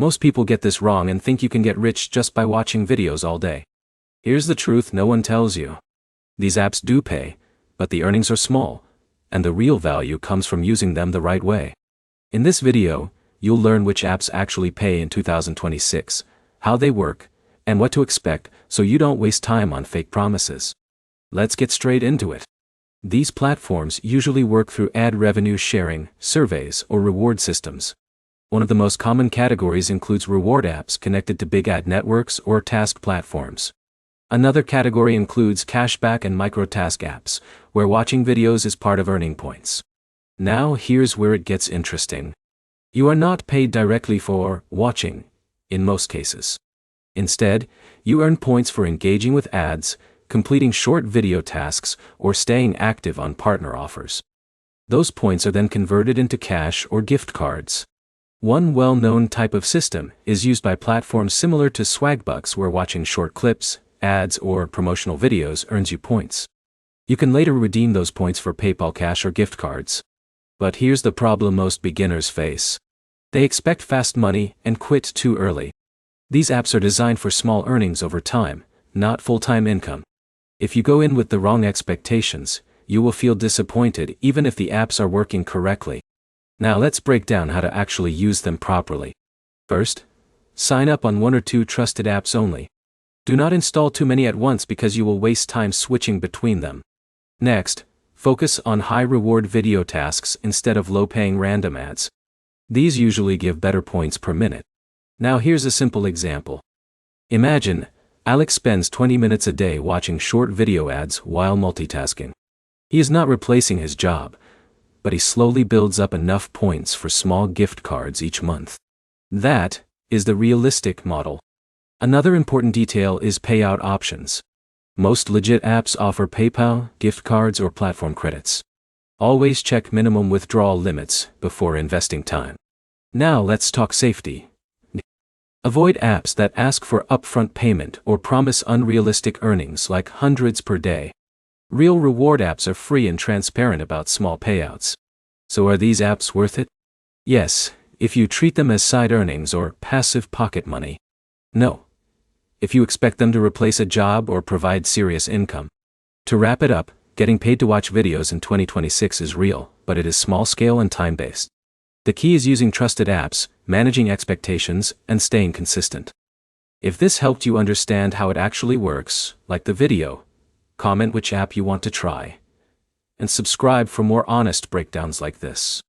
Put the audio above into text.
Most people get this wrong and think you can get rich just by watching videos all day. Here's the truth no one tells you. These apps do pay, but the earnings are small, and the real value comes from using them the right way. In this video, you'll learn which apps actually pay in 2026, how they work, and what to expect so you don't waste time on fake promises. Let's get straight into it. These platforms usually work through ad revenue sharing, surveys, or reward systems. One of the most common categories includes reward apps connected to big ad networks or task platforms. Another category includes cashback and microtask apps, where watching videos is part of earning points. Now here's where it gets interesting. You are not paid directly for watching, in most cases. Instead, you earn points for engaging with ads, completing short video tasks, or staying active on partner offers. Those points are then converted into cash or gift cards. One well-known type of system is used by platforms similar to Swagbucks, where watching short clips, ads, or promotional videos earns you points. You can later redeem those points for PayPal Cash or gift cards. But here's the problem most beginners face. They expect fast money and quit too early. These apps are designed for small earnings over time, not full-time income. If you go in with the wrong expectations, you will feel disappointed even if the apps are working correctly. Now let's break down how to actually use them properly. First, sign up on one or two trusted apps only. Do not install too many at once because you will waste time switching between them. Next, focus on high-reward video tasks instead of low-paying random ads. These usually give better points per minute. Now here's a simple example. Imagine, Alex spends 20 minutes a day watching short video ads while multitasking. He is not replacing his job, but he slowly builds up enough points for small gift cards each month. That is the realistic model. Another important detail is payout options. Most legit apps offer PayPal, gift cards, or platform credits. Always check minimum withdrawal limits before investing time. Now let's talk safety. Avoid apps that ask for upfront payment or promise unrealistic earnings like hundreds per day. Real reward apps are free and transparent about small payouts. So are these apps worth it? Yes, if you treat them as side earnings or passive pocket money. No, if you expect them to replace a job or provide serious income. To wrap it up, getting paid to watch videos in 2026 is real, but it is small scale and time-based. The key is using trusted apps, managing expectations, and staying consistent. If this helped you understand how it actually works, like the video, comment which app you want to try, and subscribe for more honest breakdowns like this.